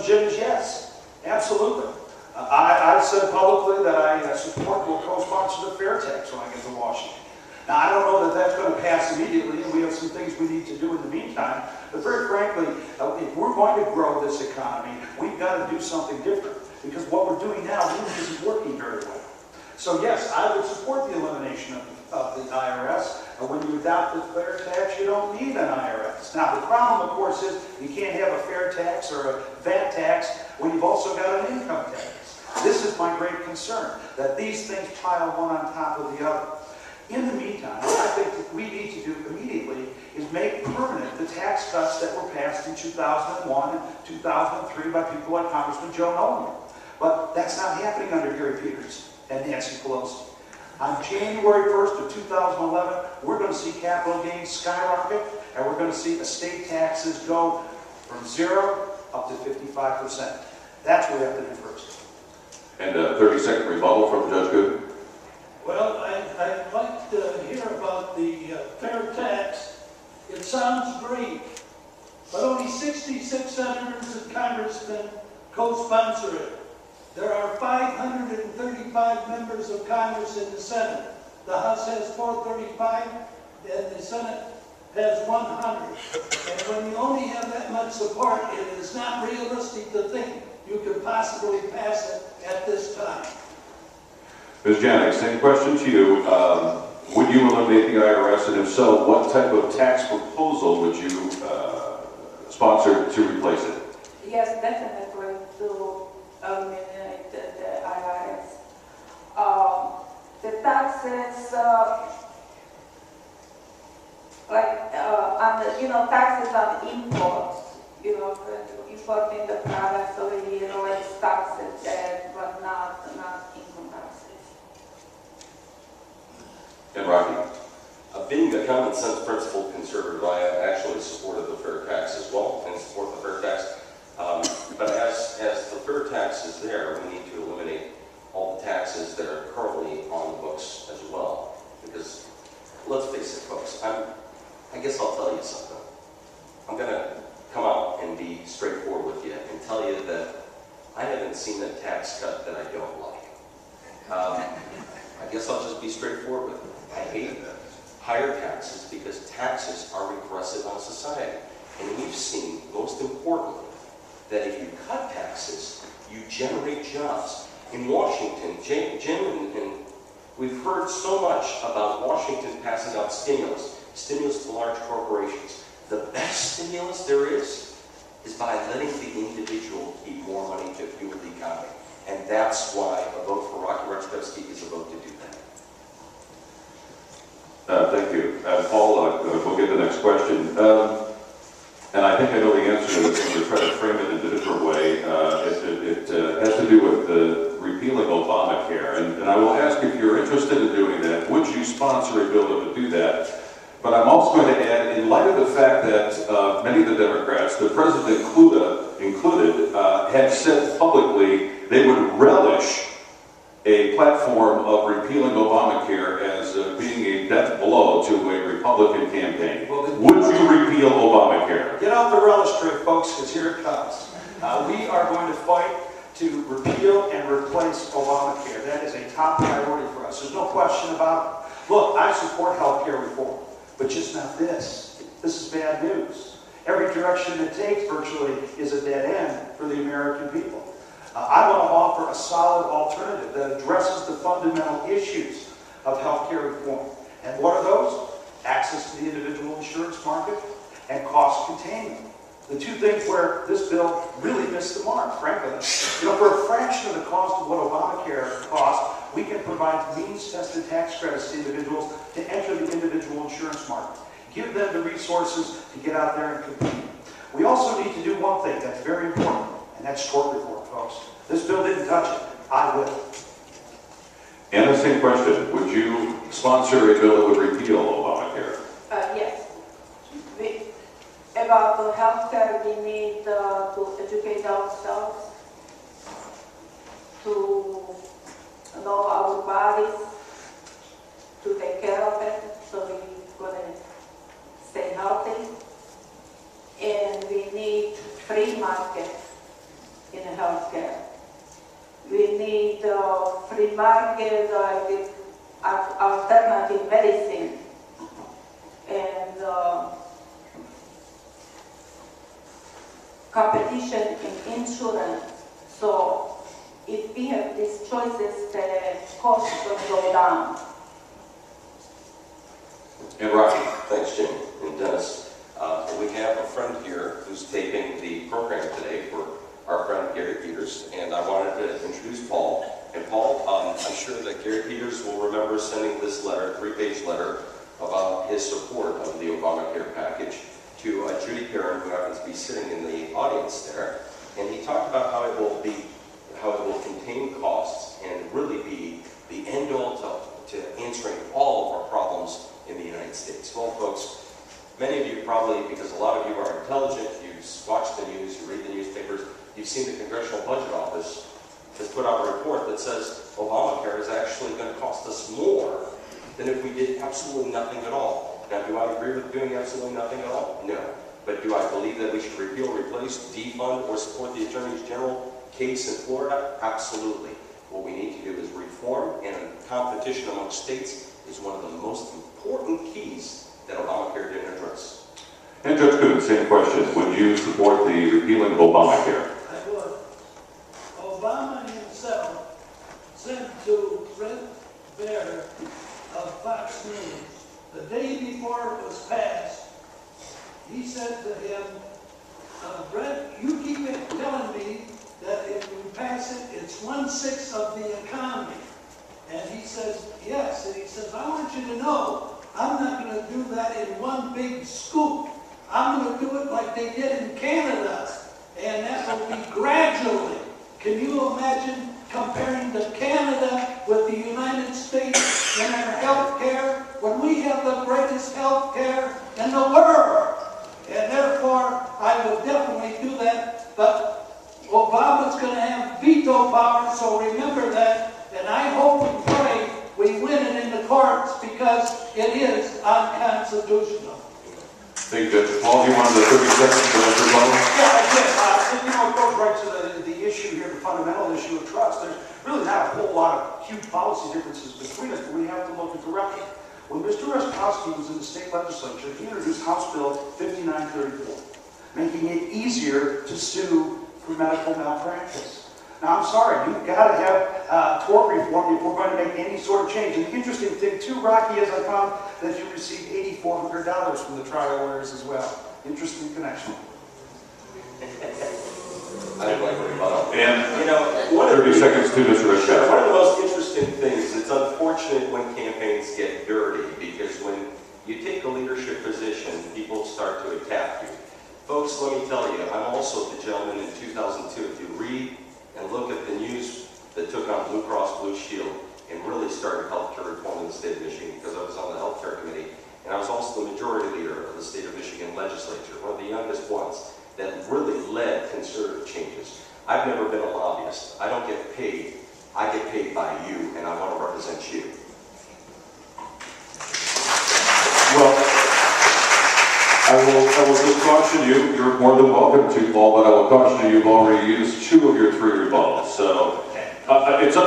Jim is yes, absolutely. I've said publicly that I support will co-sponsor the fair tax when I get to Washington. Now, I don't know that that's going to pass immediately, and we have some things we need to do in the meantime. But very frankly, if we're going to grow this economy, we've got to do something different. Because what we're doing now really isn't working very well. So yes, I would support the elimination of the IRS. And when you adopt the fair tax, you don't need an IRS. Now, the problem, of course, is you can't have a fair tax or a VAT tax when you've also got an income tax. This is my great concern, that these things pile one on top of the other. In the meantime, what I think that we need to do immediately is make permanent the tax cuts that were passed in 2001 and 2003 by people like Congressman Joe Nolan. But that's not happening under Gary Peters and Nancy Pelosi. On January 1st of 2011, we're going to see capital gains skyrocket, and we're going to see estate taxes go from 0 up to 55%. That's what we have to do first. And a 30-second rebuttal from Judge Good. Well, I'd like to hear about the fair tax. It sounds great, but only 66 senators and congressmen co-sponsor it. There are 535 members of Congress in the Senate. The House has 435, and the Senate has 100. And when you only have that much support, it is not realistic to think you could possibly pass it at this time. Ms. Janik, same question to you. Would you eliminate the IRS, and if so, what type of tax proposal would you sponsor to replace it? Yes, definitely to eliminate the IRS. The taxes, taxes on imports, importing the products over here, like taxes there, but not income taxes. And Rocky? Being a common sense principled conservative, I actually supported the fair tax as well, and support the fair tax. But as the fair tax is there, we need to eliminate all the taxes that are currently on the books as well. Because let's face it, folks, I guess I'll tell you something. I'm going to come out and be straightforward with you and tell you that I haven't seen a tax cut that I don't like. I guess I'll just be straightforward with you. I hate higher taxes because taxes are regressive on society. And we've seen, most importantly, that if you cut taxes, you generate jobs. In Washington, Jim and we've heard so much about Washington passing out stimulus to large corporations. The best stimulus there is by letting the individual keep more money to fuel the economy. And that's why a vote for Rocky Rajkowski is a vote to do that. Thank you. Paul, we'll get the next question. And I think I know the answer to this, and we'll try to frame it in a different way. It has to do with repealing Obamacare. And I will ask if you're interested in doing that, would you sponsor a bill that would do that? But I'm also going to add, in light of the fact that many of the Democrats, the President included, have said publicly they would relish a platform of repealing Obamacare as being a death blow to a Republican campaign. Would you repeal Obamacare? Get out the relish tray, folks, because here it comes. We are going to fight to repeal and replace Obamacare. That is a top priority for us. There's no question about it. Look, I support health care reform, but just not this. This is bad news. Every direction it takes virtually is a dead end for the American people. I want to offer a solid alternative that addresses the fundamental issues of health care reform. And what are those? Access to the individual insurance market and cost containment. The two things where this bill really missed the mark, frankly. For a fraction of the cost of what Obamacare costs, we can provide means-tested tax credits to individuals to enter the individual insurance market. Give them the resources to get out there and compete. We also need to do one thing that's very important, and that's tort reform, folks. This bill didn't touch it. I will. And the same question, would you sponsor a bill that would repeal Obamacare? Yes. About the healthcare, we need to educate ourselves, to know our bodies, to take care of it, so we're going to stay healthy. And we need free market healthcare. We need free market with alternative medicine and competition in insurance. So if we have these choices, the cost will go down. And Rocky? Thanks, Jim and Dennis. We have a friend here who's taping the program today for our friend Gary Peters, and I wanted to introduce Paul. And Paul, I'm sure that Gary Peters will remember sending this letter, 3-page letter, about his support of the Obamacare package to Judy Perrin, who happens to be sitting in the audience there. And he talked about how it will contain costs and really be the end-all to answering all of our problems in the United States. Well, folks, many of you probably, because a lot of you are intelligent, you watch the news, you read the newspapers, you've seen the Congressional Budget Office has put out a report that says Obamacare is actually going to cost us more than if we did absolutely nothing at all. Now, do I agree with doing absolutely nothing at all? No. But do I believe that we should repeal, replace, defund, or support the Attorney General case in Florida? Absolutely. What we need to do is reform, and competition amongst states is one of the most important keys that Obamacare didn't address. And Judge Coon, same question. Would you support the repealing of Obamacare? I would. Obama himself said to Bret Baier of Fox News, the day before it was passed, he said to him, Bret, you keep telling me that if we pass it, it's 1/6 of the economy. And he says, yes. And he says, I want you to know, I'm not going to do that in one big scoop. I'm going to do it like they did in Canada. And that will be gradually. Can you imagine comparing to Canada with the United States in our health care when we have the greatest health care in the world? And therefore, I would definitely do that. But Obama's going to have veto power, so remember that. And I hope and pray we win it in the courts because it is unconstitutional. Thank you, Judge. Paul, you wanted the 30 seconds to answer Paul? Yeah, I did. It goes right to the issue here, the fundamental issue of trust. There's really not a whole lot of huge policy differences between us, but we have to look at the record. When Mr. Raskowski was in the state legislature, he introduced House Bill 5934, making it easier to sue for medical malpractice. Now, I'm sorry, you've got to have tort reform if we're going to make any sort of change. And the interesting thing, too, Rocky, is I found that you received $8,400 from the trial lawyers as well. Interesting connection. I didn't like what he brought up. And You know, 30 seconds to Mr. Raskowski. one of the most interesting things, it's unfortunate when campaigns get dirty, because when you take a leadership position, people start to attack you. Folks, let me tell you, I'm also the gentleman in 2002. If you read and look at the news that took on Blue Cross Blue Shield and really started healthcare reform in the state of Michigan, because I was on the healthcare committee, and I was also the majority leader of the state of Michigan legislature, one of the youngest ones that really led conservative changes. I've never been a lobbyist. I don't get paid. I get paid by you, and I want to represent you. Well, I will just caution you, you're more than welcome to, Paul, but I will caution you, you've already used 2 of your 3 rebuttals. So it's up